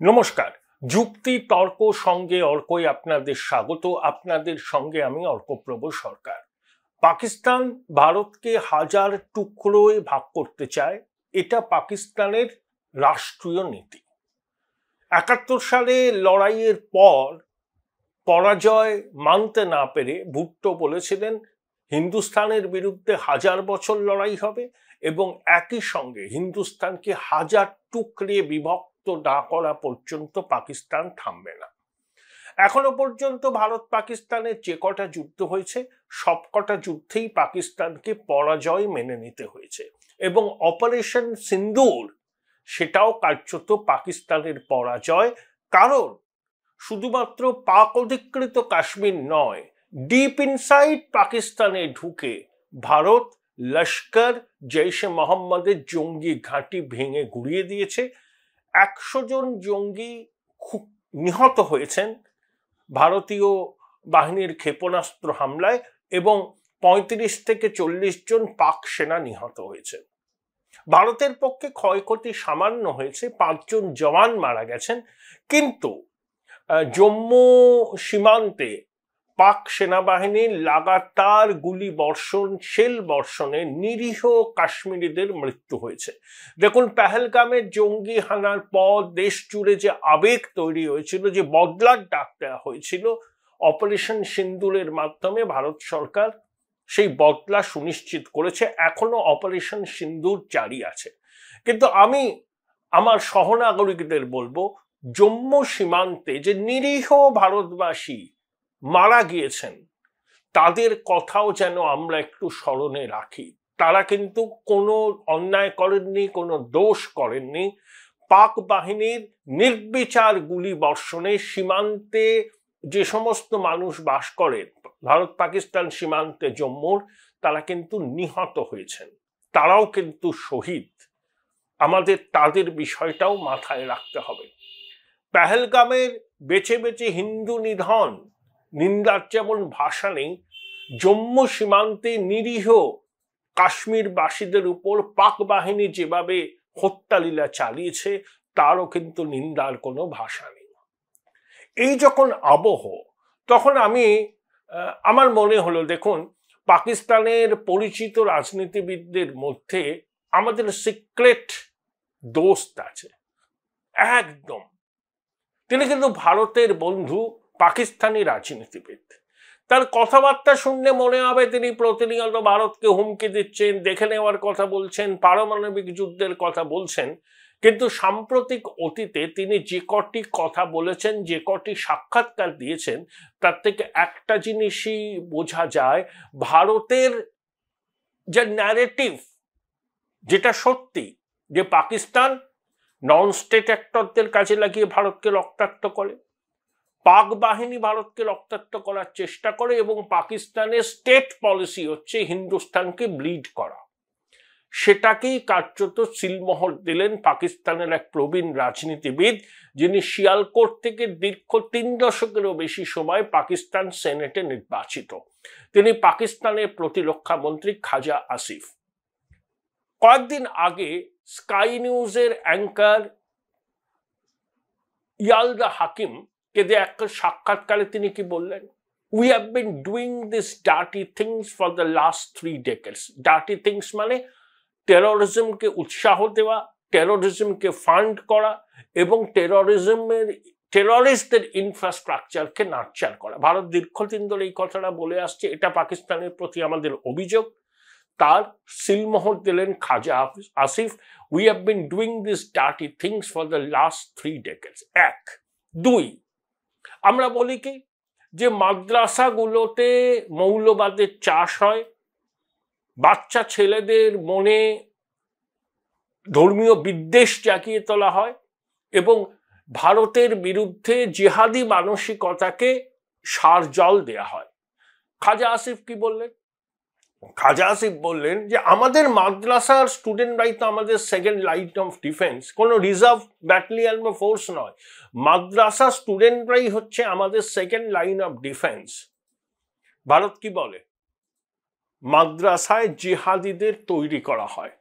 নমস্কার। যুক্তি তর্ক সঙ্গে অর্কই আপনাদের স্বাগত। আপনাদের সঙ্গে আমি অর্কপ্রভ সরকার। পাকিস্তান ভারতকে হাজার টুকরোয় ভাগ করতে চায়, এটা পাকিস্তানের রাষ্ট্রীয় নীতি। ৭১ সালে লড়াইয়ের পর পরাজয় মানতে না পেরে ভুট্টো বলেছিলেন হিন্দুস্তানের বিরুদ্ধে 1000 বছর লড়াই হবে এবং একই সঙ্গে হিন্দুস্তানকে হাজার টুকরে বিভক্ত না করা পর্যন্ত পাকিস্তান থামবে না। এখনো পর্যন্ত ভারত পাকিস্তানের যে কটা যুদ্ধ হয়েছে সবকটা যুদ্ধেই পাকিস্তানকে পরাজয় মেনে নিতে হয়েছে এবং অপারেশন সিন্দুর সেটাও কার্যত পাকিস্তানের পরাজয়। কারণ শুধুমাত্র পাক অধিকৃত কাশ্মীর নয়, ডিপ ইনসাইড পাকিস্তানে ঢুকে ভারত লস্কর জৈশে মোহাম্মদের জঙ্গি ঘাঁটি ভেঙে গুড়িয়ে দিয়েছে। 100 জন জঙ্গি নিহত হয়েছেন ভারতীয় বাহিনীর ক্ষেপণাস্ত্র হামলায় এবং 35 থেকে 40 জন পাক সেনা নিহত হয়েছে। ভারতের পক্ষে ক্ষয়ক্ষতি সামান্য হয়েছে, 5 জন জওয়ান মারা গেছেন, কিন্তু জম্মু সীমান্তে পাক সেনাবাহিনীর লাগাতার গুলি বর্ষণ, শেল বর্ষণে নিরীহ কাশ্মীরিদের মৃত্যু হয়েছে। দেখুন, পেহেলগামের জঙ্গি হানার পর দেশ জুড়ে যে আবেগ তৈরি হয়েছিল, যে বদলার ডাক দেওয়া হয়েছিল, অপারেশন সিন্দুরের মাধ্যমে ভারত সরকার সেই বদলা সুনিশ্চিত করেছে। এখনো অপারেশন সিন্দুর জারি আছে। কিন্তু আমি আমার সহনাগরিকদের বলবো, জম্মু সীমান্তে যে নিরীহ ভারতবাসী মারা গিয়েছেন তাদের কথাও যেন আমরা একটু স্মরণে রাখি। তারা কিন্তু কোনো অন্যায় করেননি, কোনো দোষ করেননি। পাক বাহিনীর নির্বিচার গুলি বর্ষণে সীমান্তে যে সমস্ত মানুষ বাস করে ভারত পাকিস্তান সীমান্তে জম্মুর, তারা কিন্তু নিহত হয়েছেন, তারাও কিন্তু শহীদ। আমাদের তাদের বিষয়টাও মাথায় রাখতে হবে। পেহেলগামের বেছে বেছে হিন্দু নিধন নিন্দার যেমন ভাষা নেই, জম্মু সীমান্তে নিরীহ কাশ্মীরবাসীদের উপর পাক বাহিনী যেভাবে হত্যালীলা চালিয়েছে তারও কিন্তু নিন্দার কোনো ভাষা নেই। এই যখন আবহ, তখন আমার মনে হলো, দেখুন, পাকিস্তানের পরিচিত রাজনীতিবিদদের মধ্যে আমাদের সিক্রেট দোস্ত আছে একদম। তিনি কিন্তু ভারতের বন্ধু, পাকিস্তানি রাজনীতিবিদ। তার কথাবার্তা শুনলে মনে হবে তিনি প্রতিনিয়ত ভারতকে হুমকি দিচ্ছেন, দেখে নেওয়ার কথা বলছেন, পারমাণবিক যুদ্ধের কথা বলছেন। কিন্তু সাম্প্রতিক অতীতে তিনি যে কটি কথা বলেছেন, যে কটি সাক্ষাৎকার দিয়েছেন, তার থেকে একটা জিনিসই বোঝা যায়, ভারতের যে ন্যারেটিভ, যেটা সত্যি, যে পাকিস্তান নন স্টেট অ্যাক্টরদের কাজে লাগিয়ে ভারতকে রক্তাক্ত করে, পাক বাহিনী ভারতকে রক্তাক্ত করার চেষ্টা করে এবং পাকিস্তানের স্টেট পলিসি হচ্ছে হিন্দুস্তানকে ব্লিড করা। সেটাকেই কার্যত সিলমোহর দিলেন পাকিস্তানের এক প্রবীণ রাজনীতিবিদ, যিনি শিয়ালকোট থেকে দীর্ঘ 3 দশকেরও বেশি সময় পাকিস্তান সেনেটে নির্বাচিত। তিনি পাকিস্তানের প্রতিরক্ষা মন্ত্রী খাজা আসিফ। কয়েকদিন আগে স্কাই নিউজের অ্যাঙ্কার ইয়ালদা হাকিম কে দিয়ে একটা সাক্ষাৎকারে তিনি কি বললেন? We have been doing this dirty things for the last 3 decades। Dirty things মানে টেরোরিজমকে উৎসাহ দেওয়া, টেরোরিজমকে ফান্ড করা এবং টেররিস্টদের ইনফ্রাস্ট্রাকচারকে নার্চার করা। ভারত দীর্ঘদিন ধরে এই কথাটা বলে আসছে, এটা পাকিস্তানের প্রতি আমাদের অভিযোগ। তার সিলমোহর দিলেন Khawaja Asif. We have been doing this dirty things for the last 3 decades। 1, 2, আমরা বলি কি যে মাদ্রাসাগুলোতে মৌলবাদের চাষ হয়, বাচ্চা ছেলেদের মনে ধর্মীয় বিদ্বেষ জাগিয়ে তোলা হয় এবং ভারতের বিরুদ্ধে জিহাদি মানসিকতাকে সার জল দেয়া হয়। খাজা আসিফ কি বললেন? খাজা আসিফ বললেন যে আমাদের মাদ্রাসার স্টুডেন্টরাই তো আমাদের সেকেন্ড লাইন অফ ডিফেন্স, কোনো রিজার্ভ ব্যাটালিয়ন বা ফোর্স নয়। মাদ্রাসা স্টুডেন্টরাই হচ্ছে আমাদের second line of defence. Bharat কি বলে? মাদ্রাসায় জিহাদিদের তৈরি করা হয়।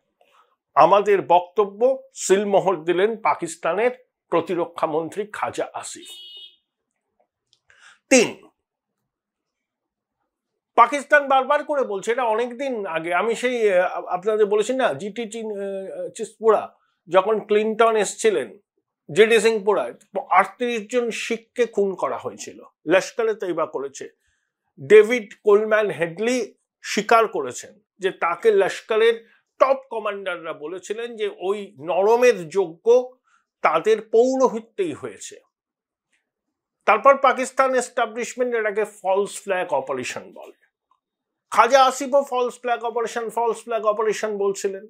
আমাদের বক্তব্য, সিলমোহর দিলেন পাকিস্তানের প্রতিরক্ষা মন্ত্রী খাজা আসিফ। 3, পাকিস্তান বারবার করে বলছে, এটা অনেকদিন আগে আমি সেই আপনাদের বলেছি না, জিটিটি চিসপুরা যখন ক্লিনটন এসছিলেন জিডি সিংপুরায় 38 জন শিখকে খুন করা হয়েছিল, লস্করে তৈবা করেছে। ডেভিড কোলম্যান হেডলি স্বীকার করেছেন যে তাকে লস্করের টপ কমান্ডাররা বলেছিলেন যে ওই নরমের যোগ্য তাদের পৌরোহিত্যেই হয়েছে। তারপর পাকিস্তান এস্টাবলিশমেন্ট এটাকে ফলস ফ্ল্যাগ অপারেশন বলে। খাজা আসিফও ফলস ফ্ল্যাগ অপারেশন বলছিলেন,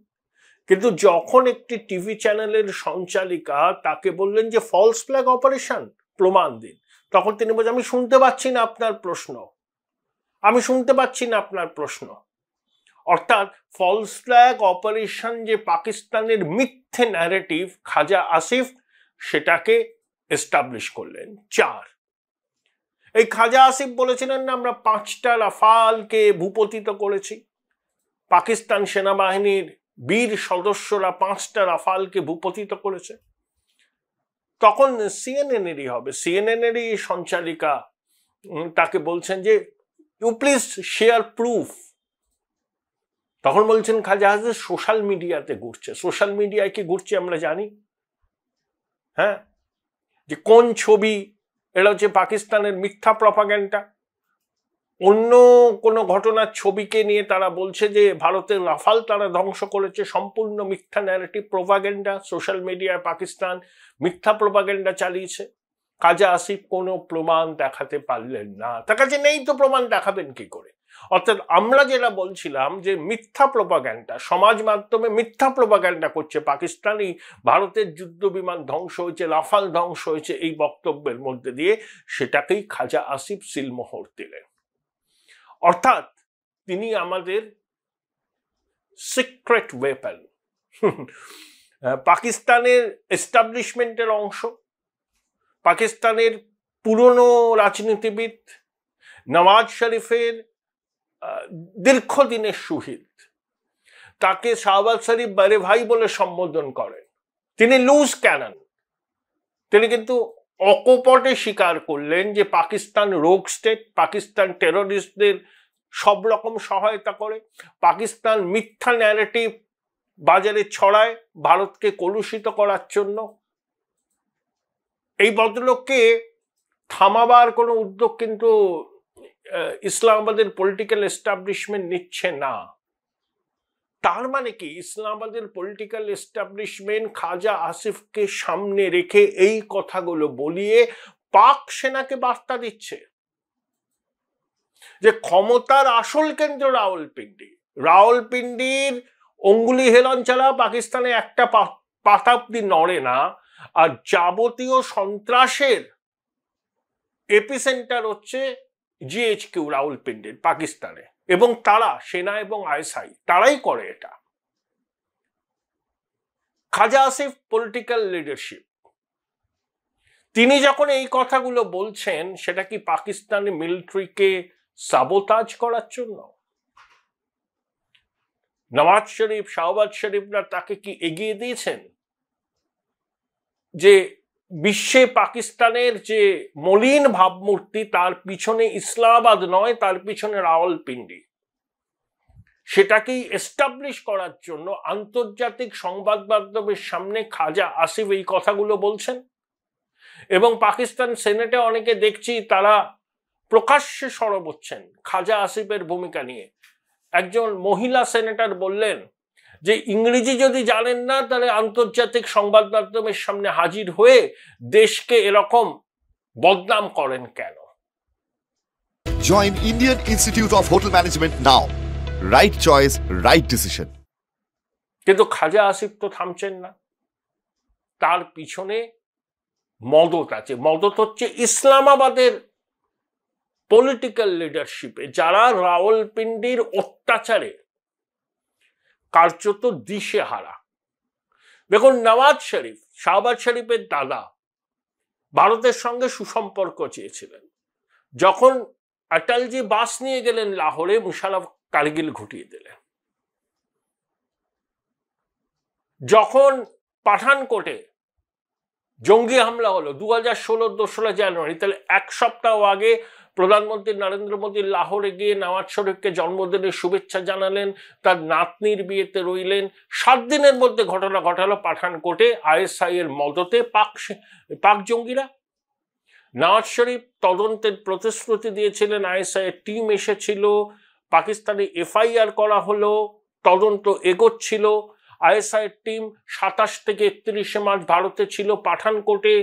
কিন্তু যখন একটি টিভি চ্যানেলের সঞ্চালিকা তাকে বললেন যে ফলস ফ্ল্যাগ অপারেশন প্রমাণ দিন, তখন তিনি বলছেন আমি শুনতে পাচ্ছি না আপনার প্রশ্ন। অর্থাৎ ফলস ফ্ল্যাগ অপারেশন যে পাকিস্তানের মিথ্যে ন্যারেটিভ, খাজা আসিফ সেটাকে এস্টাবলিশ করলেন। 4, এই খাজা আসিফ বলেছিলেন না আমরা 5টা রাফালকে ভূপতিত করেছি, পাকিস্তান সেনাবাহিনীর বীর সদস্যরা 5টা রাফালকে ভূপতিত করেছে। তখন সিএনএনেরই সঞ্চালিকা তাকে বলছেন যে ইউ প্লিজ শেয়ার প্রুফ। তখন বলছেন খাজা আসিফ সোশ্যাল মিডিয়াতে ঘুরছে। সোশ্যাল মিডিয়ায় কি ঘুরছে আমরা জানি, হ্যাঁ, যে কোন ছবি, এটা হচ্ছে পাকিস্তানের মিথ্যা প্রপাগ্যান্ডা। অন্য কোনো ঘটনার ছবিকে নিয়ে তারা বলছে যে ভারতের রাফাল তারা ধ্বংস করেছে, সম্পূর্ণ মিথ্যা ন্যারেটিভ প্রপাগ্যান্ডা। সোশ্যাল মিডিয়ায় পাকিস্তান মিথ্যা প্রপাগ্যান্ডা চালিয়েছে। খাজা আসিফ কোনো প্রমাণ দেখাতে পারলেন না, তার কাছে নেই তো প্রমাণ দেখাবেন কি করে? অর্থাৎ আমরা যেটা বলছিলাম যে মিথ্যা প্রপাগ্যান্ডা, সমাজ মাধ্যমে মিথ্যা প্রপাগ্যান্ডা করছে পাকিস্তানই, ভারতের যুদ্ধ বিমান ধ্বংস হয়েছে, রাফাল ধ্বংস হয়েছে, এই বক্তব্যের মধ্যে দিয়ে সেটাকেই খাজা আসিফ সিলমোহর দিলেন। অর্থাৎ তিনি আমাদের সিক্রেট ওয়েপন, পাকিস্তানের এস্টাবলিশমেন্টের অংশ, পাকিস্তানের পুরনো রাজনীতিবিদ, নওয়াজ শরীফের দীর্ঘদিনের শহীদ, তাকে শাহবাজ শরীফ বড়ে ভাই বলে সম্বোধন করেন। তিনি লুজ ক্যানন। তিনি কিন্তু অকপটে স্বীকার করলেন যে পাকিস্তান রোগ স্টেট, পাকিস্তান টেররিস্টদের সব রকম সহায়তা করে, পাকিস্তান মিথ্যা ন্যারেটিভ বাজারে ছড়ায় ভারতকে কলুষিত করার জন্য। এই ভদ্রলোককে থামাবার কোনো উদ্যোগ কিন্তু ইসলামাবাদের পলিটিক্যাল এস্টাবলিশমেন্ট নিচ্ছে না। তার মানে কি ইসলামাবাদের পলিটিক্যাল এস্টাবলিশমেন্ট খাজা আসিফকে সামনে রেখে এই কথাগুলো বলিয়ে পাক সেনাকে বার্তা দিচ্ছে যে ক্ষমতার আসল কেন্দ্র রাওয়ালপিন্ডির অঙ্গুলি হেলন ছাড়া পাকিস্তানে একটা পাতা অব্দি নড়ে না, আর যাবতীয় সন্ত্রাসের এপিসেন্টার হচ্ছে জিএইচকিউ রাওয়ালপিন্ডির পাকিস্তানে, এবং তারা সেনা এবং আইএসআই তারাই করে এটা। খাজা আসিফ পলিটিক্যাল লিডারশিপ, তিনি যখন এই কথাগুলো বলছেন সেটা কি পাকিস্তানি মিলিটারিকে সাবোতাজ করার জন্য? নওয়াজ শরীফ, শাহবাজ শরীফরা তাকে কি এগিয়ে দিয়েছেন যে বিশ্বে পাকিস্তানের যে মলিন ভাবমূর্তি তার পিছনে ইসলামাবাদ নয়, তার পিছনে রাওয়ালপিন্ডি, সেটাকেই এস্টাবলিশ করার জন্য আন্তর্জাতিক সংবাদ মাধ্যমের সামনে খাজা আসিফ এই কথাগুলো বলছেন। এবং পাকিস্তান সেনেটে অনেকে দেখছি তারা প্রকাশ্যে সরব হচ্ছেন খাজা আসিফের ভূমিকা নিয়ে। একজন মহিলা সেনেটর বললেন যে ইংরেজি যদি জানেন না তাহলে আন্তর্জাতিক সংবাদ মাধ্যমের সামনে হাজির হয়ে দেশকে এরকম বদনাম করেন কেন? Join Indian Institute of Hotel Management now. Right choice, right decision. কিন্তু খাজা আসিফ তো থামছেন না, তার পিছনে মদত আছে। মদত হচ্ছে ইসলামাবাদের পলিটিক্যাল লিডারশিপে, যারা রাওয়ালপিন্ডির অত্যাচারে কার্যত দিশেহারা। দেখুন, নওয়াজ শরীফ, শাহবাজ শরীফের দাদা, ভারতের সঙ্গে সুসম্পর্ক চেয়েছিলেন। যখন অটলজি বাস নিয়ে গেলেন লাহোরে, মুশারফ কারগিল ঘটিয়ে দিলেন। যখন পাঠানকোটে জঙ্গি হামলা হলো 2016 2রা জানুয়ারি, তাহলে এক সপ্তাহ আগে প্রধানমন্ত্রী নরেন্দ্র মোদী লাহোরে গিয়ে নওয়াজ শরীফকে জন্মদিনের শুভেচ্ছা জানালেন, তার নাতনির বিয়েতে রইলেন। 7 দিনের মধ্যে ঘটনা ঘটালো পাঠানকোটে আইএসআই এর মদতে পাক জঙ্গিরা। নওয়াজ শরীফ তদন্তের প্রতিশ্রুতি দিয়েছিলেন, আইএসআই এর টিম এসেছিল, পাকিস্তানে এফআইআর করা হলো, তদন্ত এগোচ্ছিল। আইএসআই এর টিম 27 থেকে 31 মার্চ ভারতে ছিল, পাঠানকোটে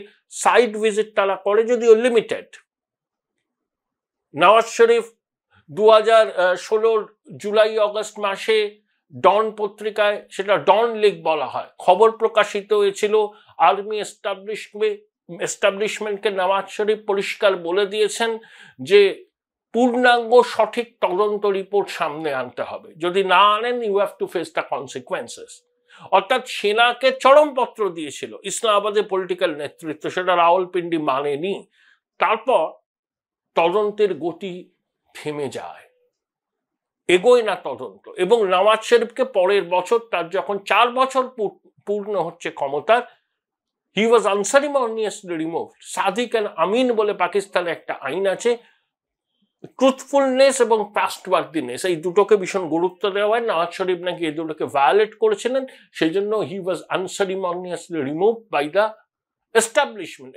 সাইট ভিজিট তারা করে, যদিও লিমিটেড। নওয়াজ শরীফ 2016 জুলাই অগস্ট মাসে ডন পত্রিকায়, সেটা ডন লিগ বলা হয়, খবর প্রকাশিত হয়েছিল। আর্মি এস্টাবলিশমেন্টকে নওয়াজ শরীফ পরিষ্কার বলে দিয়েছেন যে পূর্ণাঙ্গ সঠিক তদন্ত রিপোর্ট সামনে আনতে হবে, যদি না আনেন you have to face the consequences. অর্থাৎ সেনাকে চরমপত্র দিয়েছিল ইসলামাবাদের পলিটিক্যাল নেতৃত্ব, সেটা রাওয়ালপিন্ডি মানেনি। তারপর তদন্তের গতি থেমে যায়, এগোয় না তদন্ত, এবং নওয়াজ শরীফকে পরের বছর, তার যখন 4 বছর পূর্ণ হচ্ছে ক্ষমতার, হি was unceremoniously removed. Sadiq and আমিন বলে পাকিস্তানে একটা আইন আছে, ট্রুথফুলনেস এবং ট্রাস্টওয়ার্দিনেস, এই দুটোকে ভীষণ গুরুত্ব দেওয়া হয়। নওয়াজ শরীফ নাকি এই দুটোকে ভায়োলেট করেছিলেন, সেই জন্য he was unceremoniously removed by the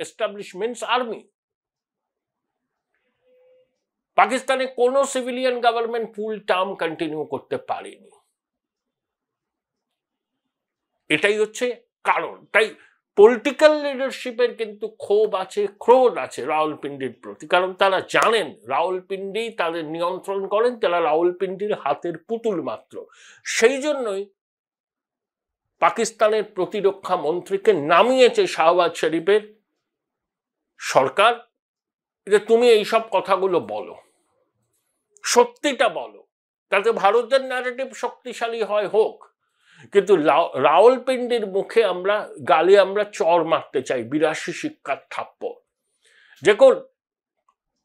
establishments army. পাকিস্তানে কোনো civilian government full term continue করতে পারেনি, এটাই হচ্ছে কারণ। তাই পলিটিক্যাল লিডারশিপের কিন্তু ক্ষোভ আছে, ক্রোধ আছে রাওয়ালপিন্ডির প্রতি, কারণ তারা জানেন রাওয়ালপিন্ডি তাদের নিয়ন্ত্রণ করেন, তারা রাওয়ালপিন্ডির হাতের পুতুল মাত্র। সেই জন্যই পাকিস্তানের প্রতিরক্ষা মন্ত্রীকে নামিয়েছে শাহবাজ শরীফের সরকার, যে তুমি এইসব কথাগুলো বলো, সত্যিটা বলো, তাতে ভারতের ন্যারেটিভ শক্তিশালী হয়, হোক, কিন্তু রাওয়ালপিন্ডির মুখে গালে আমরা চর মারতে চাই 82 শিক্ষার থাপ্পড়। দেখুন,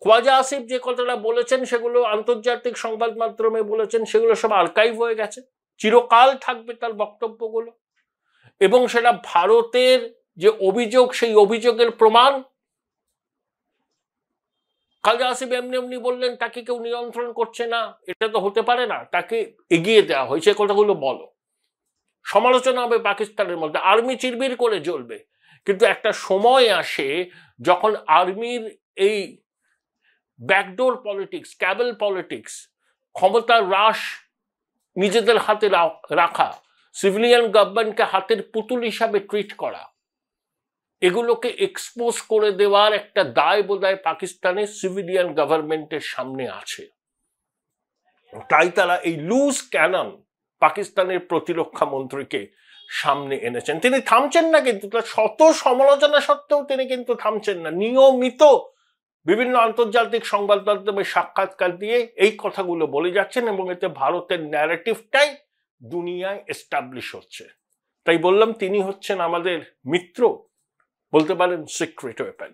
খোয়াজা আসিফ যে কথাটা বলেছেন সেগুলো আন্তর্জাতিক সংবাদ মাধ্যমে বলেছেন, সেগুলো সব আর্কাইভ হয়ে গেছে, চিরকাল থাকবে তার বক্তব্যগুলো, এবং সেটা ভারতের যে অভিযোগ, সেই অভিযোগের প্রমাণ। খাজা আসিফ এমনি এমনি বললেন তাকে কেউ নিয়ন্ত্রণ করছে না, এটা তো হতে পারে না, তাকে এগিয়ে দেওয়া হয়েছে, কথাগুলো বলো। সমালোচনা হবে পাকিস্তানের মধ্যে, আর্মি চিরবির করে জ্বলবে, কিন্তু একটা সময় আসে যখন আর্মির এই ব্যাকডোর পলিটিক্স, ক্যাবেল পলিটিক্স, ক্ষমতার হ্রাস, নিজেদের হাতে রাখা, সিভিলিয়ান গভর্নমেন্টকে হাতের পুতুল হিসাবে ট্রিট করা, এগুলোকে এক্সপোজ করে দেওয়ার একটা দায় বোধহয় পাকিস্তানের সিভিলিয়ান গভর্নমেন্টের সামনে আছে। তাই তারা এই লুজ ক্যানন পাকিস্তানের প্রতিরক্ষা মন্ত্রীকে সামনে এনেছেন। তিনি থামছেন না, কিন্তু তার শত সমালোচনা সত্ত্বেও তিনি কিন্তু থামছেন না, নিয়মিত বিভিন্ন আন্তর্জাতিক সংবাদ মাধ্যমে সাক্ষাৎকার দিয়ে এই কথাগুলো বলে যাচ্ছেন, এবং এতে ভারতের ন্যারেটিভটাই দুনিয়ায় এস্টাবলিশ হচ্ছে। তাই বললাম তিনি হচ্ছেন আমাদের মিত্র, বলতে পারেন সিক্রেট ওয়েপন।